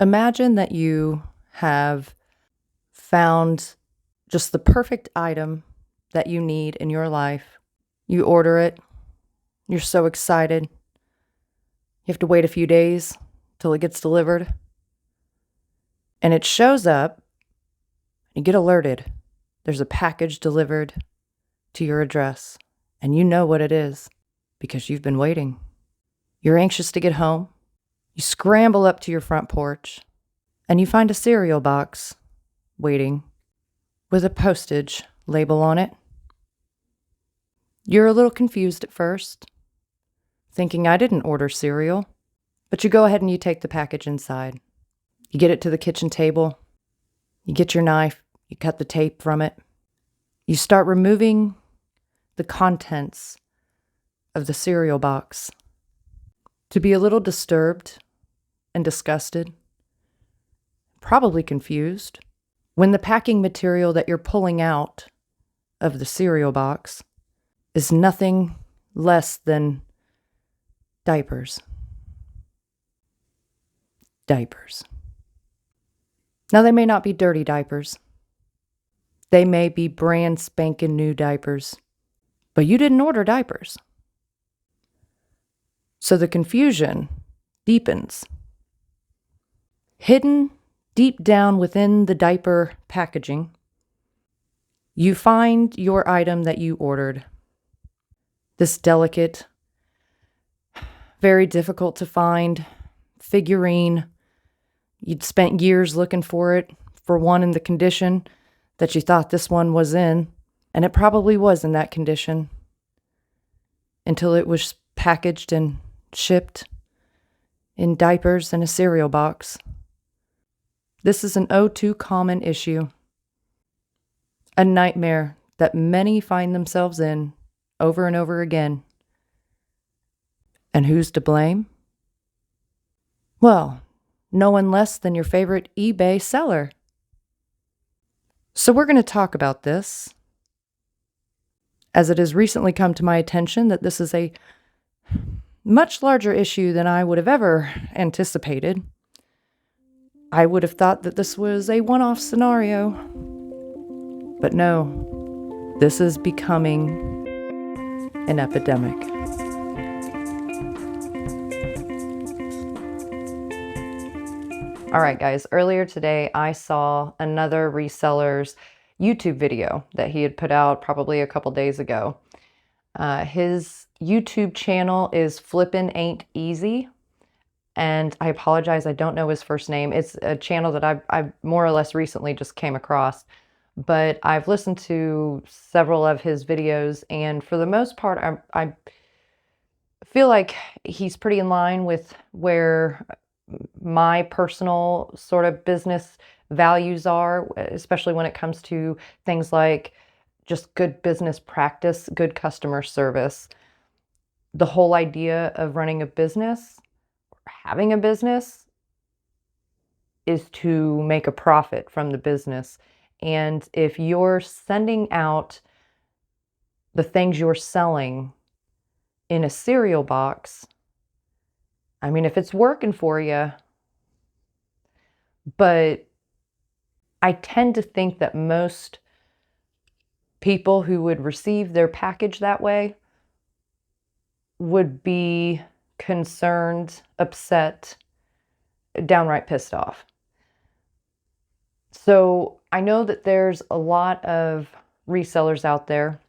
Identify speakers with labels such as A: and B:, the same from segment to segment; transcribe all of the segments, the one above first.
A: Imagine that you have found just the perfect item that you need in your life. You order it. You're so excited. You have to wait a few days till it gets delivered. And it shows up. You get alerted. There's a package delivered to your address. And you know what it is because you've been waiting. You're anxious to get home. You scramble up to your front porch and you find a cereal box waiting with a postage label on it. You're a little confused at first, thinking I didn't order cereal, but you go ahead and you take the package inside. You get it to the kitchen table. You get your knife. You cut the tape from it. You start removing the contents of the cereal box. To be a little disturbed and disgusted, probably confused, when the packing material that you're pulling out of the cereal box is nothing less than diapers. Diapers. Now, they may not be dirty diapers. They may be brand spanking new diapers, but you didn't order diapers. So the confusion deepens. Hidden deep down within the diaper packaging, you find your item that you ordered. This delicate, very difficult to find figurine. You'd spent years looking for it, for one in the condition that you thought this one was in, and it probably was in that condition until it was packaged and shipped in diapers in a cereal box. This is an oh too common issue, a nightmare that many find themselves in over and over again. And who's to blame? Well, no one less than your favorite eBay seller. So we're going to talk about this, as it has recently come to my attention that this is a much larger issue than I would have ever anticipated. I would have thought that this was a one-off scenario. But no, this is becoming an epidemic. All right, guys, earlier today I saw another reseller's YouTube video that he had put out probably a couple days ago. His YouTube channel is Flippin' Ain't Easy. And I apologize, I don't know his first name. It's a channel that I've more or less recently just came across. But I've listened to several of his videos, and for the most part, I feel like he's pretty in line with where my personal sort of business values are, especially when it comes to things like just good business practice, good customer service. The whole idea of running a business, having a business, is to make a profit from the business. And if you're sending out the things you're selling in a cereal box, I mean, if it's working for you, but I tend to think that most people who would receive their package that way would be concerned, upset, downright pissed off. So I know that there's a lot of resellers out there,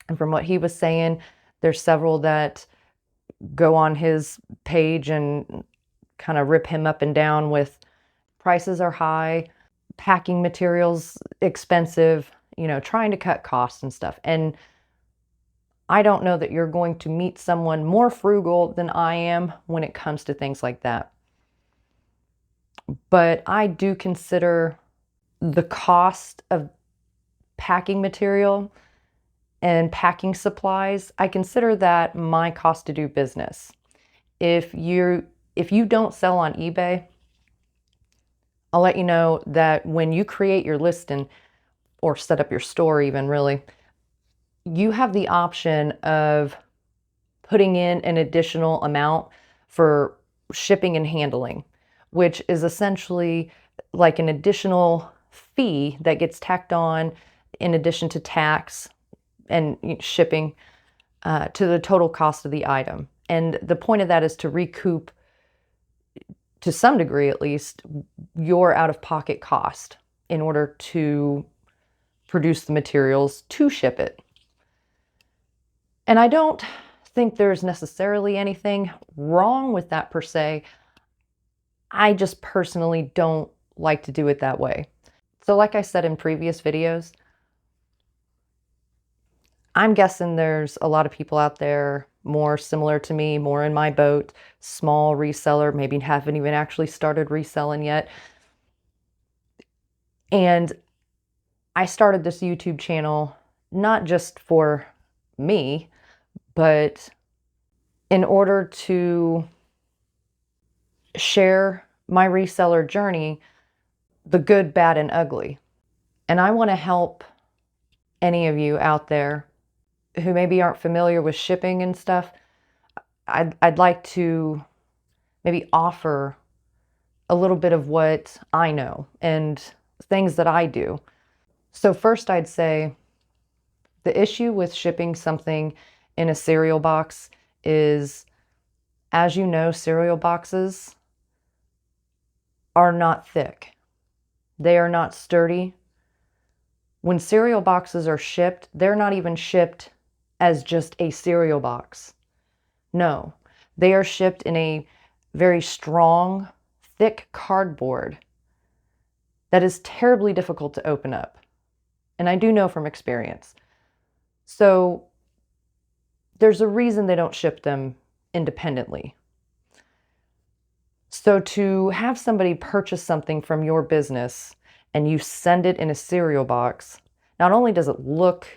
A: and from what he was saying, there's several that go on his page and kind of rip him up and down with prices are high, packing materials expensive, trying to cut costs and stuff. And I don't know that you're going to meet someone more frugal than I am when it comes to things like that. But I do consider the cost of packing material and packing supplies, I consider that my cost to do business. If you don't sell on eBay, I'll let you know that when you create your listing or set up your store even really, you have the option of putting in an additional amount for shipping and handling. which is essentially like an additional fee that gets tacked on in addition to tax and shipping to the total cost of the item. And the point of that is to recoup, to some degree at least, your out-of-pocket cost in order to produce the materials to ship it. And I don't think there's necessarily anything wrong with that per se. I just personally don't like to do it that way. So like I said in previous videos, I'm guessing there's a lot of people out there more similar to me, more in my boat, small reseller, maybe haven't even actually started reselling yet. And I started this YouTube channel not just for me, but in order to share my reseller journey, the good, bad, and ugly. And I want to help any of you out there who maybe aren't familiar with shipping and stuff. I'd like to maybe offer a little bit of what I know and things that I do. So first I'd say the issue with shipping something in a cereal box is, as you know, cereal boxes are not thick. They are not sturdy. When cereal boxes are shipped, they're not even shipped as just a cereal box. No, they are shipped in a very strong, thick cardboard that is terribly difficult to open up. And I do know from experience. So there's a reason they don't ship them independently. So to have somebody purchase something from your business and you send it in a cereal box, not only does it look,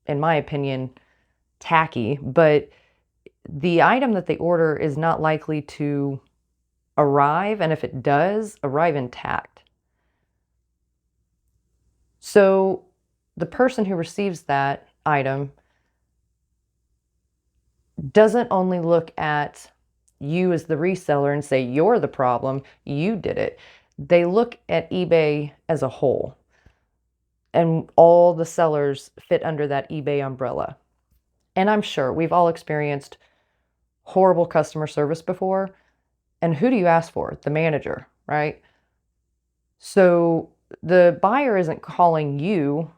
A: in my opinion, tacky, but the item that they order is not likely to arrive, and if it does, arrive intact. So the person who receives that item doesn't only look at you as the reseller and say, you're the problem, you did it. They look at eBay as a whole, and all the sellers fit under that eBay umbrella. And I'm sure we've all experienced horrible customer service before. And who do you ask for? The manager, right? So the buyer isn't calling you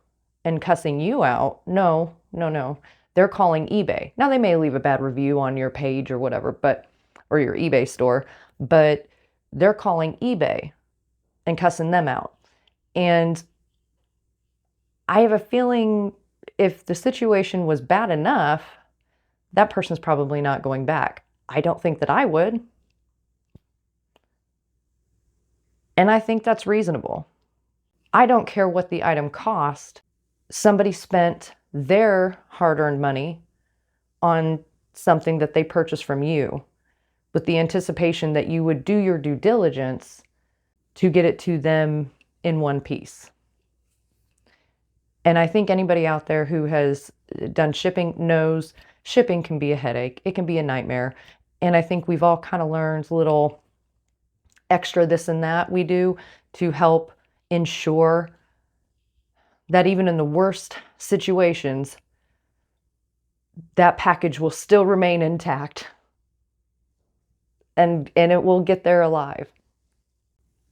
A: and cussing you out. No. They're calling eBay. Now they may leave a bad review on your page or whatever, or your eBay store, but they're calling eBay and cussing them out. And I have a feeling if the situation was bad enough, that person's probably not going back. I don't think that I would. And I think that's reasonable. I don't care what the item cost. Somebody spent their hard-earned money on something that they purchased from you with the anticipation that you would do your due diligence to get it to them in one piece. And I think anybody out there who has done shipping knows shipping can be a headache. It can be a nightmare. And I think we've all kind of learned little extra this and that we do to help ensure that even in the worst situations, that package will still remain intact and it will get there alive.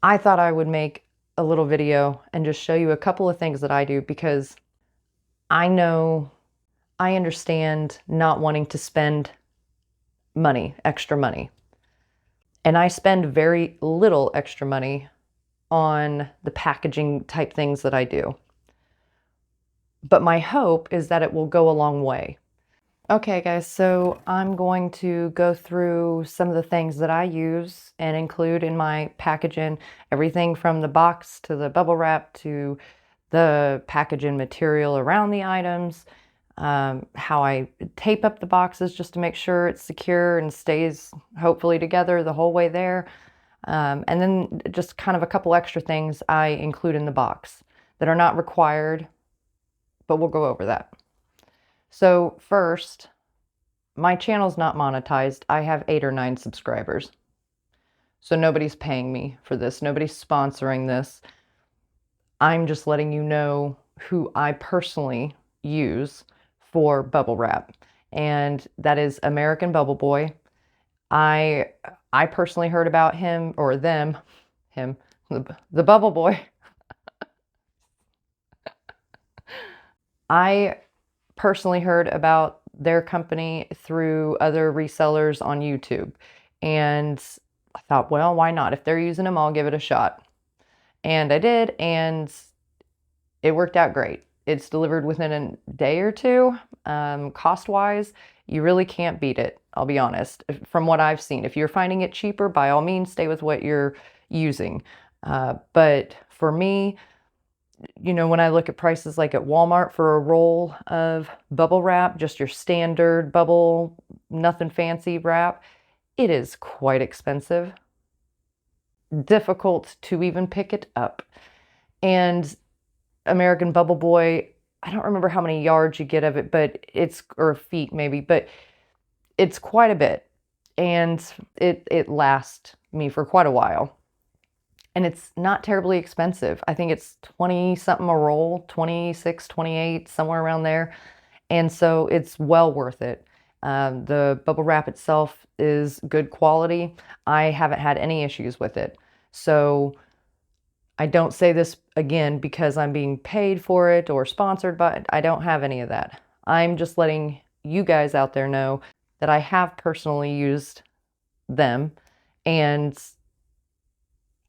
A: I thought I would make a little video and just show you a couple of things that I do, because I understand not wanting to spend money, extra money. And I spend very little extra money on the packaging type things that I do. But my hope is that it will go a long way. Okay, guys, so I'm going to go through some of the things that I use and include in my packaging, everything from the box to the bubble wrap to the packaging material around the items, how I tape up the boxes just to make sure it's secure and stays hopefully together the whole way there. And then just kind of a couple extra things I include in the box that are not required, but we'll go over that. So first, my channel's not monetized. I have 8 or 9 subscribers. So nobody's paying me for this. Nobody's sponsoring this. I'm just letting you know who I personally use for bubble wrap. And that is American Bubble Boy. I personally heard about him, or them, him, the Bubble Boy. I personally heard about their company through other resellers on YouTube. And I thought, well, why not? If they're using them, I'll give it a shot. And I did, and it worked out great. It's delivered within a day or two. Cost-wise, you really can't beat it, I'll be honest, from what I've seen. If you're finding it cheaper, by all means, stay with what you're using. But for me, you know, when I look at prices like at Walmart for a roll of bubble wrap, just your standard bubble, nothing fancy wrap, it is quite expensive. Difficult to even pick it up. And American Bubble Boy, I don't remember how many yards you get of it, but it's, or feet maybe, but it's quite a bit. And it lasts me for quite a while. And it's not terribly expensive. I think it's 20 something a roll, 26, 28, somewhere around there. And so it's well worth it. The bubble wrap itself is good quality. I haven't had any issues with it. So I don't say this again because I'm being paid for it or sponsored by it. I don't have any of that. I'm just letting you guys out there know that I have personally used them, and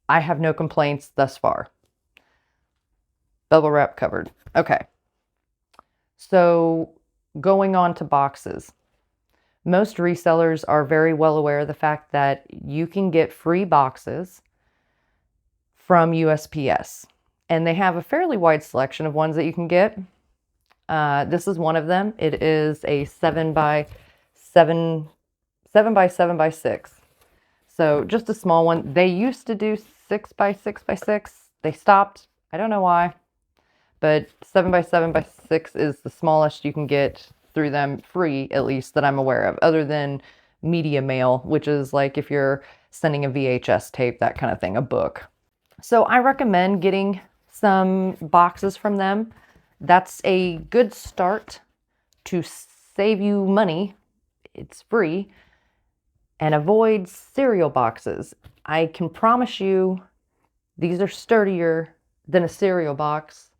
A: I have no complaints thus far. Bubble wrap covered. Okay. So going on to boxes. Most resellers are very well aware of the fact that you can get free boxes from USPS. And they have a fairly wide selection of ones that you can get. This is one of them. It is a 7 by 7 by 7 by 6. So just a small one. They used to do 6 by 6 by 6. They stopped. I don't know why. But 7 by 7 by 6 is the smallest you can get through them, free at least, that I'm aware of, other than media mail, which is like if you're sending a VHS tape, that kind of thing, a book. So I recommend getting some boxes from them. That's a good start to save you money. It's free. And avoid cereal boxes. I can promise you these are sturdier than a cereal box.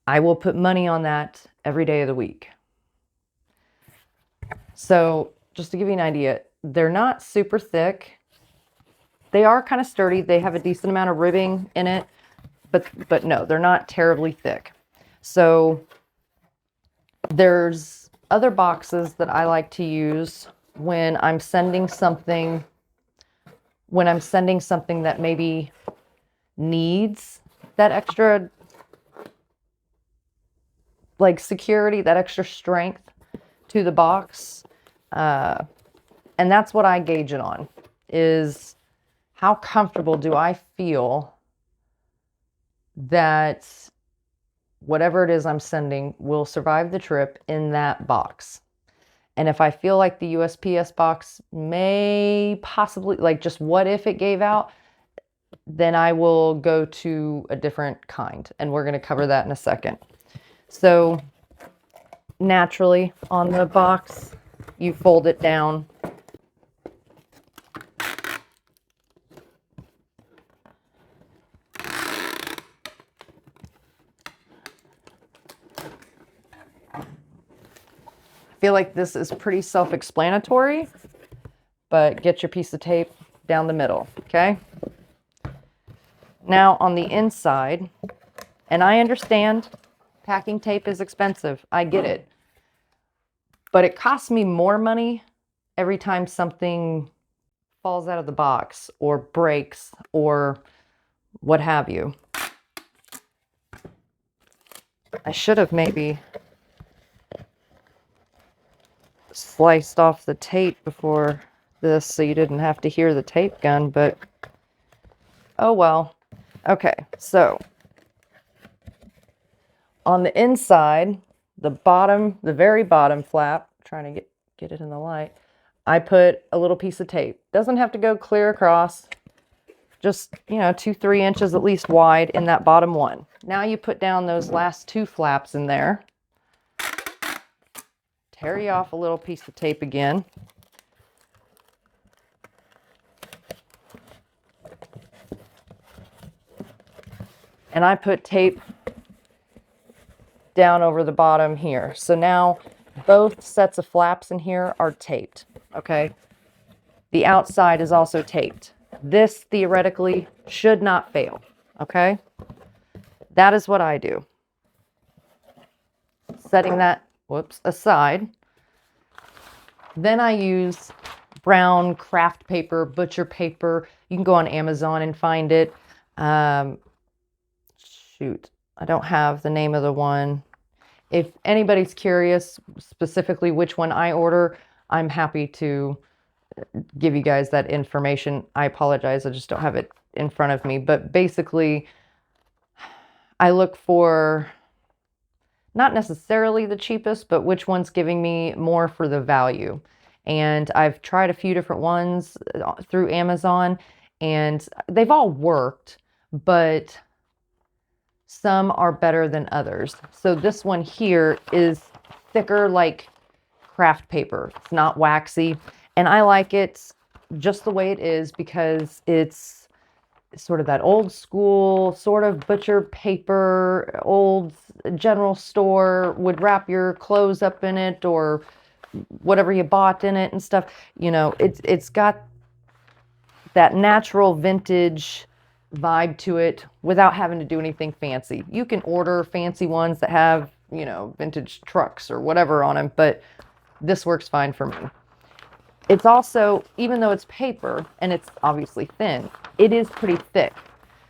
A: I will put money on that every day of the week. So just to give you an idea, they're not super thick. They are kind of sturdy. They have a decent amount of ribbing in it, but no, they're not terribly thick. So there's other boxes that I like to use when I'm sending something, that maybe needs that extra, like, security, that extra strength to the box. And that's what I gauge it on, is how comfortable do I feel that whatever it is I'm sending will survive the trip in that box. And if I feel like the USPS box may possibly, like, just what if it gave out, then I will go to a different kind. And we're going to cover that in a second. So naturally, on the box, you fold it down. I feel like this is pretty self-explanatory, but get your piece of tape down the middle, okay? Now on the inside, and I understand packing tape is expensive. I get it. But it costs me more money every time something falls out of the box or breaks or what have you. I should have maybe sliced off the tape before this so you didn't have to hear the tape gun, but oh well. Okay, so on the inside, the bottom, the very bottom flap, trying to get it in the light, I put a little piece of tape. Doesn't have to go clear across. just, you know, 2-3 inches at least wide in that bottom one. Now you put down those last 2 flaps in there. Tear off a little piece of tape again. And I put tape down over the bottom here. So now both sets of flaps in here are taped, okay? The outside is also taped. This theoretically should not fail, okay? That is what I do. Setting that, aside. Then I use brown craft paper, butcher paper. You can go on Amazon and find it. Shoot, I don't have the name of the one. If anybody's curious specifically which one I order, I'm happy to give you guys that information. I apologize, I just don't have it in front of me. But basically, I look for not necessarily the cheapest, but which one's giving me more for the value. And I've tried a few different ones through Amazon, and they've all worked, but some are better than others. So this one here is thicker like craft paper. It's not waxy. And I like it just the way it is because it's sort of that old school, sort of butcher paper, old general store would wrap your clothes up in it or whatever you bought in it and stuff. You know, it's got that natural vintage vibe to it without having to do anything fancy. You can order fancy ones that have, you know, vintage trucks or whatever on them, but this works fine for me. It's also, even though it's paper and it's obviously thin, it is pretty thick.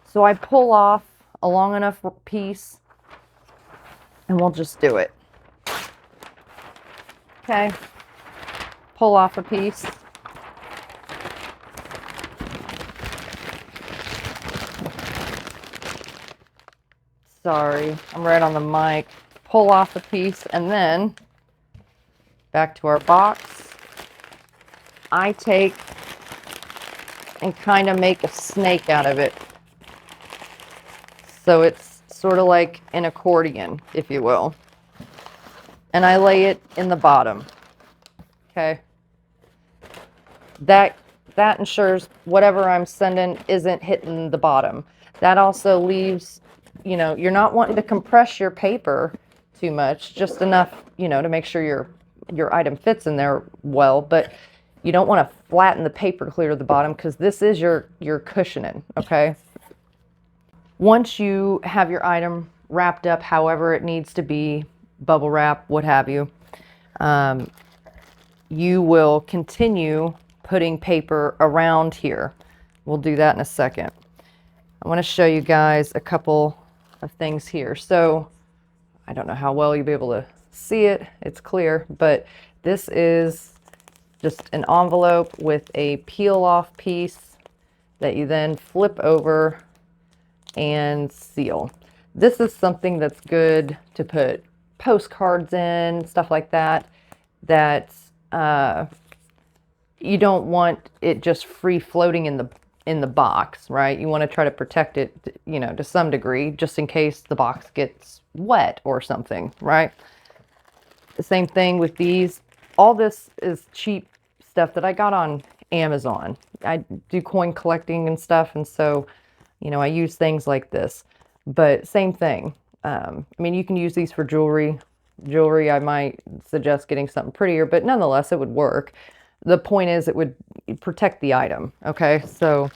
A: So I pull off a long enough piece and we'll just do it. Okay. Pull off a piece. Sorry, I'm right on the mic. Pull off a piece and then back to our box. I take and kind of make a snake out of it. So it's sort of like an accordion, if you will. And I lay it in the bottom. Okay. That ensures whatever I'm sending isn't hitting the bottom. That also leaves, you know, you're not wanting to compress your paper too much, just enough, you know, to make sure your item fits in there well, but you don't want to flatten the paper clear to the bottom because this is your cushioning, okay? Once you have your item wrapped up however it needs to be, bubble wrap, what have you, you will continue putting paper around here. We'll do that in a second. I want to show you guys a couple of things here. So I don't know how well you'll be able to see it. It's clear, but this is just an envelope with a peel off piece that you then flip over and seal. This is something that's good to put postcards in, stuff like that, that you don't want it just free floating in the box, right? You want to try to protect it, you know, to some degree, just in case the box gets wet or something, right? The same thing with these. All this is cheap stuff that I got on Amazon. I do coin collecting and stuff, and so, you know, I use things like this. But same thing. I mean, you can use these for jewelry. Jewelry, I might suggest getting something prettier, but nonetheless, it would work. The point is it would protect the item, okay? So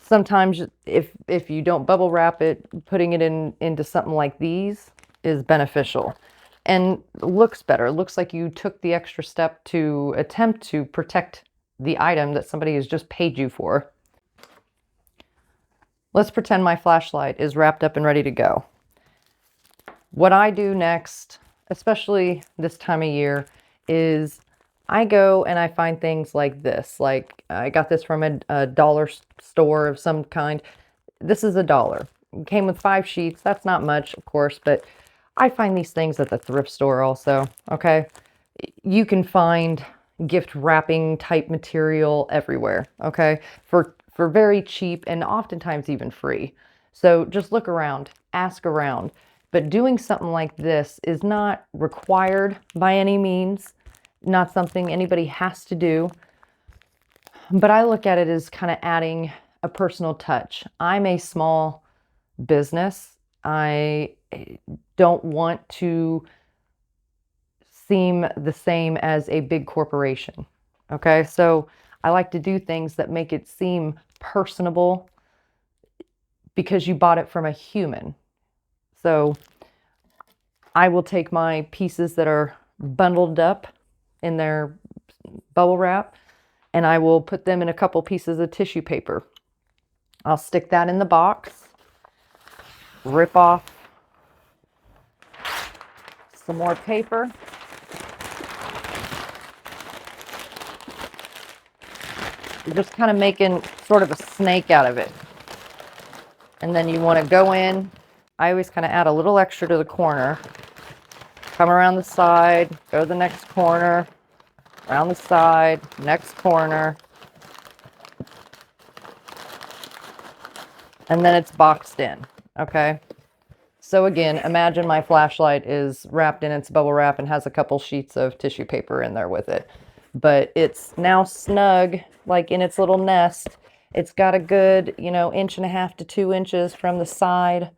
A: sometimes if you don't bubble wrap it, putting it into something like these is beneficial and looks better. It looks like you took the extra step to attempt to protect the item that somebody has just paid you for. Let's pretend my flashlight is wrapped up and ready to go. What I do next, especially this time of year, is I go and I find things like this. Like I got this from a dollar store of some kind. This is $1. It came with 5 sheets. That's not much, of course, but I find these things at the thrift store also, okay? You can find gift wrapping type material everywhere, okay? For for very cheap and oftentimes even free. So just look around, ask around. But doing something like this is not required by any means, not something anybody has to do. But I look at it as kind of adding a personal touch. I'm a small business. I don't want to seem the same as a big corporation. Okay, so I like to do things that make it seem personable because you bought it from a human. So I will take my pieces that are bundled up in their bubble wrap, and I will put them in a couple pieces of tissue paper. I'll stick that in the box, rip off some more paper. You're just kind of making sort of a snake out of it. And then you want to go in. I always kind of add a little extra to the corner. Come around the side, go to the next corner, around the side, next corner. And then it's boxed in, okay? So again, imagine my flashlight is wrapped in its bubble wrap and has a couple sheets of tissue paper in there with it. But it's now snug, like in its little nest. It's got a good, 1.5 to 2 inches from the side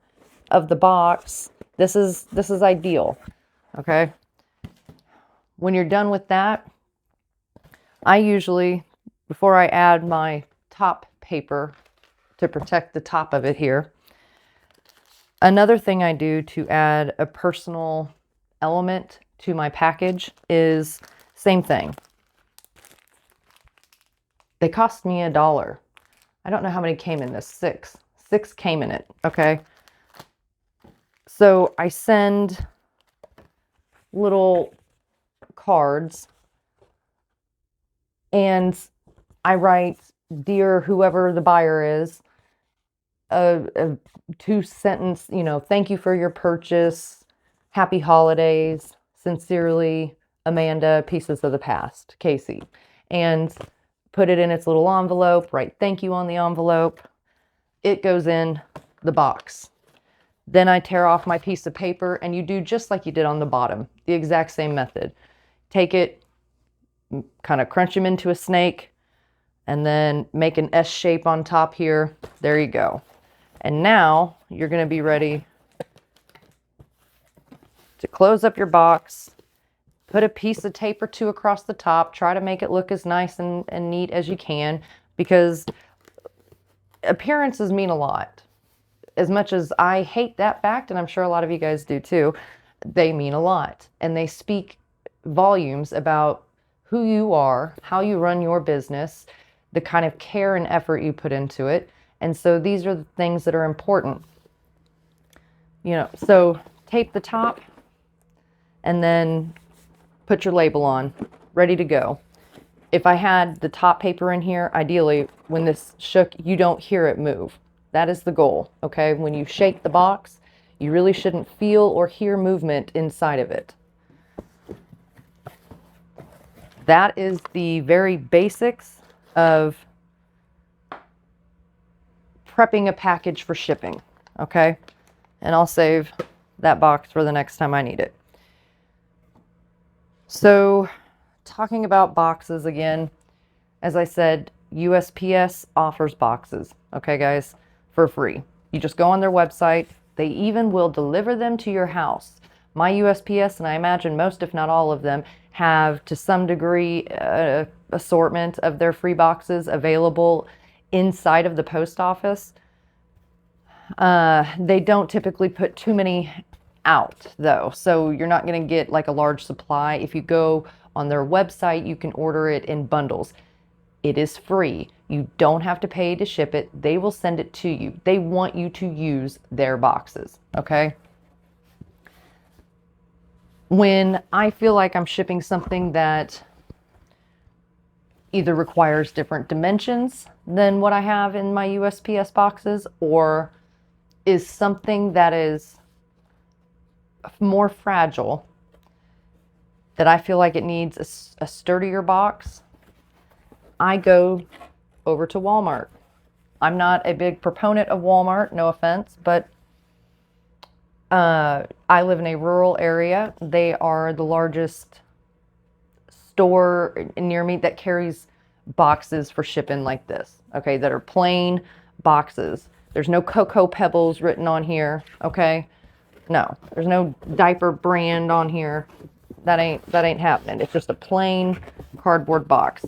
A: of the box. This is ideal, okay? When you're done with that, I usually, before I add my top paper to protect the top of it here, another thing I do to add a personal element to my package is same thing. They cost me $1. I don't know how many came in this. Six came in it, okay? So I send little cards and I write, dear whoever the buyer is, a 2-sentence, thank you for your purchase, happy holidays, sincerely, Amanda, Pieces of the Past, Casey. And put it in its little envelope, write thank you on the envelope. It goes in the box. Then I tear off my piece of paper and you do just like you did on the bottom, the exact same method. Take it, kind of crunch them into a snake, and then make an S shape on top here. There you go. And now you're going to be ready to close up your box, put a piece of tape or two across the top, try to make it look as nice and neat as you can, because appearances mean a lot. As much as I hate that fact, and I'm sure a lot of you guys do too, they mean a lot. And they speak volumes about who you are, how you run your business, the kind of care and effort you put into it. And so these are the things that are important. So tape the top and then put your label on, ready to go. If I had the top paper in here, ideally, when this shook, you don't hear it move. That is the goal, okay? When you shake the box, you really shouldn't feel or hear movement inside of it. That is the very basics of prepping a package for shipping, okay? And I'll save that box for the next time I need it. So, talking about boxes again, as I said, USPS offers boxes, okay guys, for free. You just go on their website. They even will deliver them to your house. My USPS, and I imagine most, if not all of them, have to some degree assortment of their free boxes available inside of the post office. They don't typically put too many out though, so you're not going to get like a large supply. If you go on their website, you can order it in bundles. It is free. You don't have to pay to ship it. They will send it to you. They want you to use their boxes, okay? When I feel like I'm shipping something that either requires different dimensions than what I have in my USPS boxes, or is something that is more fragile, that I feel like it needs a sturdier box, I go over to Walmart. I'm not a big proponent of Walmart, no offense, but I live in a rural area. They are the largest store near me that carries boxes for shipping like this, okay, that are plain boxes. There's no Cocoa Pebbles written on here, okay? No, there's no diaper brand on here. That ain't happening. It's just a plain cardboard box.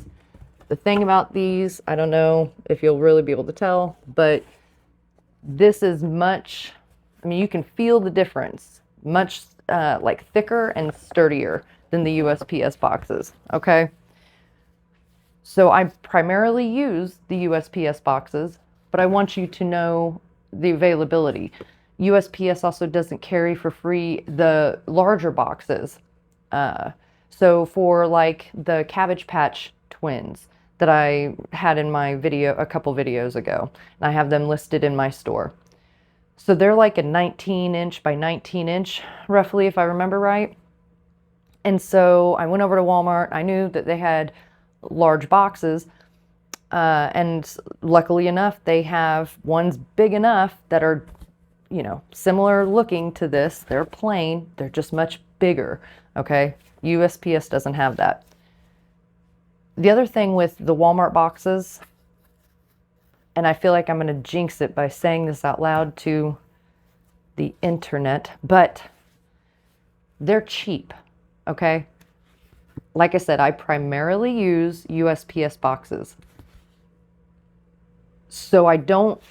A: The thing about these, I don't know if you'll really be able to tell, but this is much, I mean, you can feel the difference, much like thicker and sturdier than the USPS boxes, okay? So I primarily use the USPS boxes, but I want you to know the availability. USPS also doesn't carry for free the larger boxes. So for like the Cabbage Patch twins that I had in my video a couple videos ago, and I have them listed in my store. So they're like a 19-inch by 19-inch, roughly, if I remember right. And so I went over to Walmart. I knew that they had large boxes, and luckily enough, they have ones big enough that are, you know, similar looking to this. They're plain. They're just much bigger, okay? USPS doesn't have that. The other thing with the Walmart boxes, and I feel like I'm going to jinx it by saying this out loud to the internet, but they're cheap, okay? Like I said, I primarily use USPS boxes. So I don't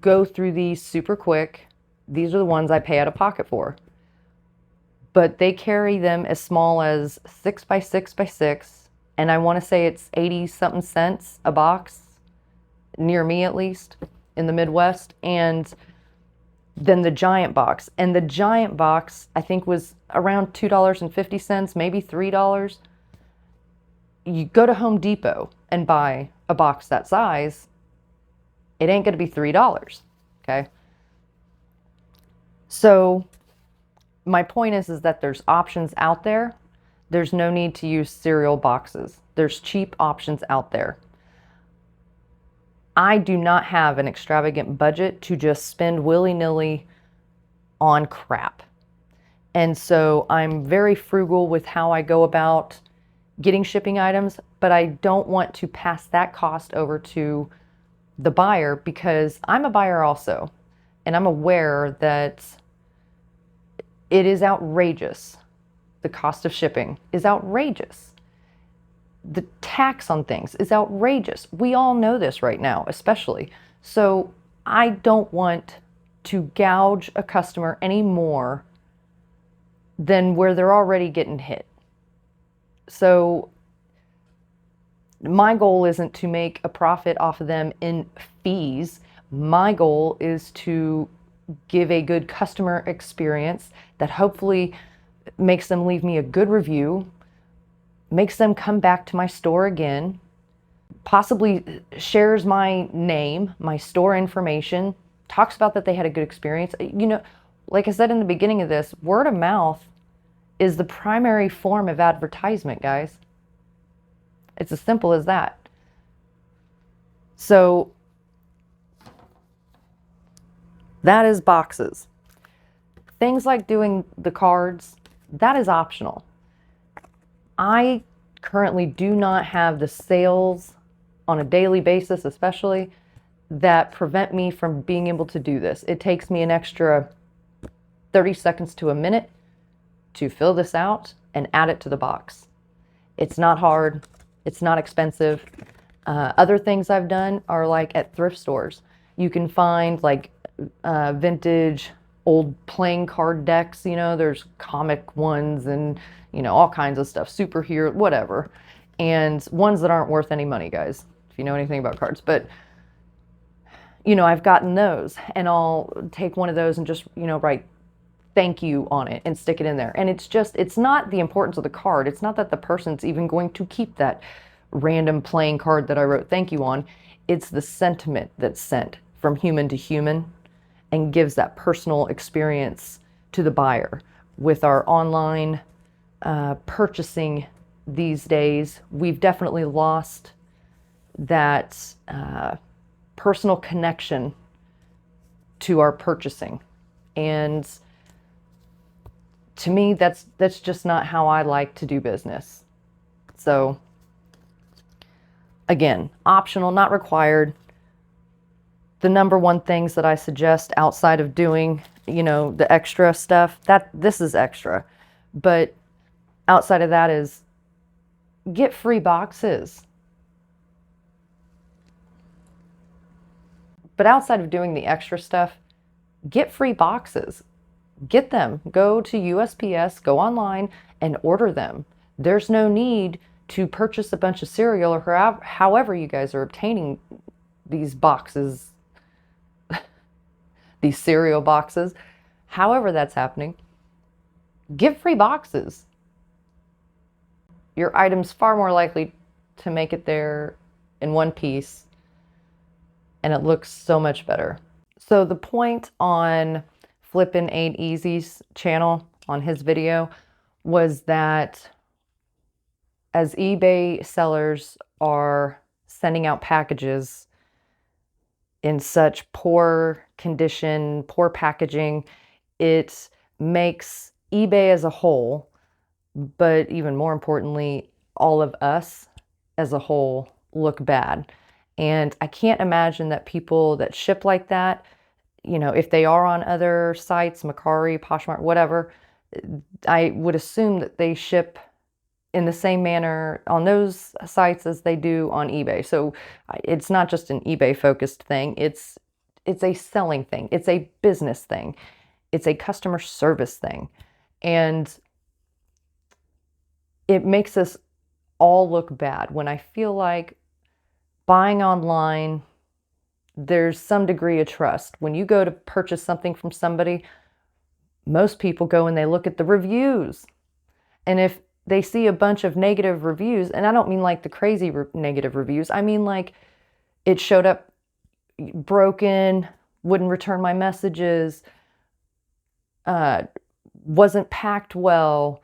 A: go through these super quick. These are the ones I pay out of pocket for. But they carry them as small as 6 by 6 by 6. And I want to say it's 80-something cents a box, near me at least, in the Midwest. And then the giant box. And the giant box, I think, was around $2.50, maybe $3. You go to Home Depot and buy a box that size, it ain't going to be $3, okay? So my point is that there's options out there. There's no need to use cereal boxes. There's cheap options out there. I do not have an extravagant budget to just spend willy-nilly on crap. And so I'm very frugal with how I go about getting shipping items, but I don't want to pass that cost over to the buyer because I'm a buyer also. And I'm aware that it is outrageous. The cost of shipping is outrageous. The tax on things is outrageous. We all know this right now, especially. So I don't want to gouge a customer any more than where they're already getting hit. So my goal isn't to make a profit off of them in fees. My goal is to give a good customer experience that hopefully makes them leave me a good review, makes them come back to my store again, possibly shares my name, my store information, talks about that they had a good experience. You know, like I said in the beginning of this, word of mouth is the primary form of advertisement, guys. It's as simple as that. So that is boxes. Things like doing the cards, that is optional. I currently do not have the sales on a daily basis, especially, that prevent me from being able to do this. It takes me an extra 30 seconds to a minute to fill this out and add it to the box. It's not hard. It's not expensive. Other things I've done are like at thrift stores. You can find like vintage old playing card decks, you know, there's comic ones and, you know, all kinds of stuff, superhero, whatever. And ones that aren't worth any money, guys, if you know anything about cards. But, you know, I've gotten those and I'll take one of those and just, you know, write thank you on it and stick it in there. And it's just, it's not the importance of the card. It's not that the person's even going to keep that random playing card that I wrote thank you on. It's the sentiment that's sent from human to human and gives that personal experience to the buyer. With our online purchasing these days, we've definitely lost that personal connection to our purchasing. And to me, that's just not how I like to do business. So again, optional, not required. The number one things that I suggest outside of doing, the extra stuff, that this is extra. But outside of that is get free boxes. But outside of doing the extra stuff, get free boxes. Get them. Go to USPS, go online and order them. There's no need to purchase a bunch of cereal or however you guys are obtaining these boxes, these cereal boxes, however that's happening. Give free boxes. Your item's far more likely to make it there in one piece, and it looks so much better. So the point on Flippin' Ain't Easy's channel on his video was that as eBay sellers are sending out packages in such poor condition, poor packaging, it makes eBay as a whole, but even more importantly, all of us as a whole look bad. And I can't imagine that people that ship like that, if they are on other sites, Mercari, Poshmark, whatever, I would assume that they ship in the same manner on those sites as they do on eBay. So it's not just an eBay focused thing. It's a selling thing. It's a business thing. It's a customer service thing. And it makes us all look bad when I feel like buying online, there's some degree of trust. When you go to purchase something from somebody, most people go and they look at the reviews. And if they see a bunch of negative reviews, and I don't mean like the crazy negative reviews, I mean like it showed up broken, wouldn't return my messages, wasn't packed well,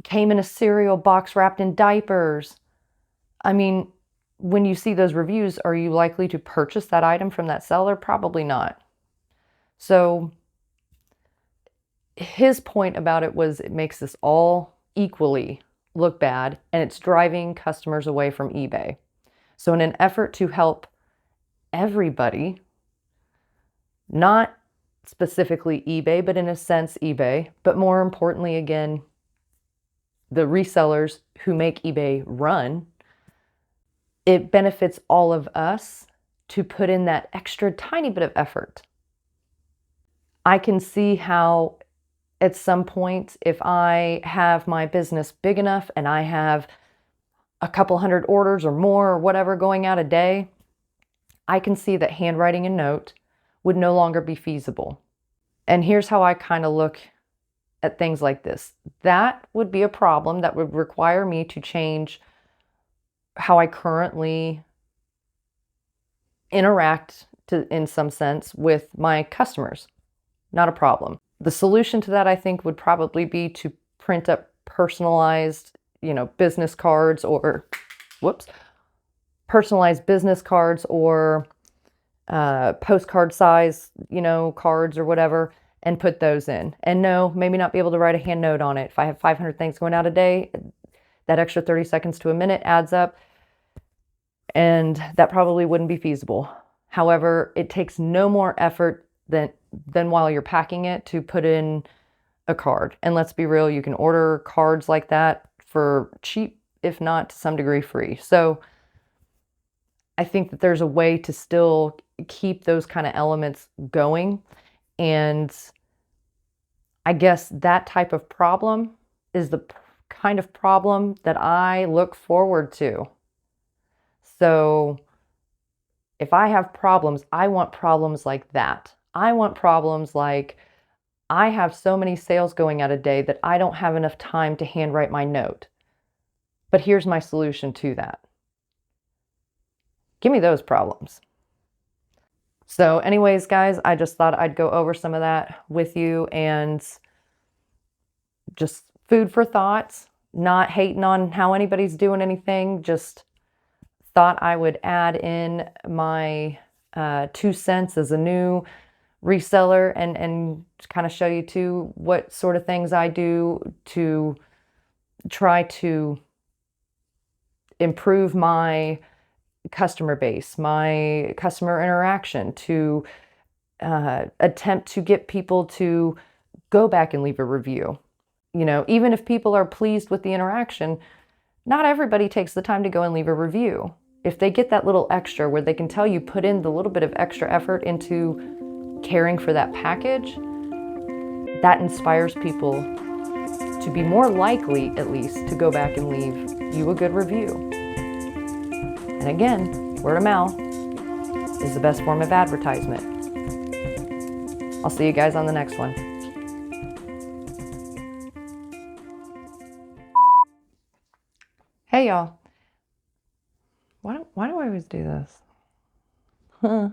A: came in a cereal box wrapped in diapers. I mean, when you see those reviews, are you likely to purchase that item from that seller? Probably not. So his point about it was it makes us all equally look bad, and it's driving customers away from eBay. So in an effort to help everybody, not specifically eBay, but in a sense eBay, but more importantly, again, the resellers who make eBay run, it benefits all of us to put in that extra tiny bit of effort. I can see how at some point, if I have my business big enough and I have a couple hundred orders or more or whatever going out a day, I can see that handwriting a note would no longer be feasible. And here's how I kind of look at things like this. That would be a problem that would require me to change how I currently interact in some sense with my customers. Not a problem. The solution to that, I think, would probably be to print up personalized, business cards or, personalized business cards or postcard size, cards or whatever, and put those in. And no, maybe not be able to write a hand note on it. If I have 500 things going out a day, that extra 30 seconds to a minute adds up, and that probably wouldn't be feasible. However, it takes no more effort than while you're packing it to put in a card. And let's be real, you can order cards like that for cheap, if not to some degree free. So I think that there's a way to still keep those kind of elements going. And I guess that type of problem is the kind of problem that I look forward to. So if I have problems, I want problems like that. I want problems like I have so many sales going out a day that I don't have enough time to handwrite my note. But here's my solution to that. Give me those problems. So anyways, guys, I just thought I'd go over some of that with you and just food for thought, not hating on how anybody's doing anything, just thought I would add in my 2 cents as a new reseller, and kind of show you too what sort of things I do to try to improve my customer base, my customer interaction, to attempt to get people to go back and leave a review. You know, even if people are pleased with the interaction, not everybody takes the time to go and leave a review. If they get that little extra where they can tell you put in the little bit of extra effort into caring for that package, that inspires people to be more likely, at least, to go back and leave you a good review. And again, word of mouth is the best form of advertisement. I'll see you guys on the next one. Hey y'all. Why do I always do this? Huh.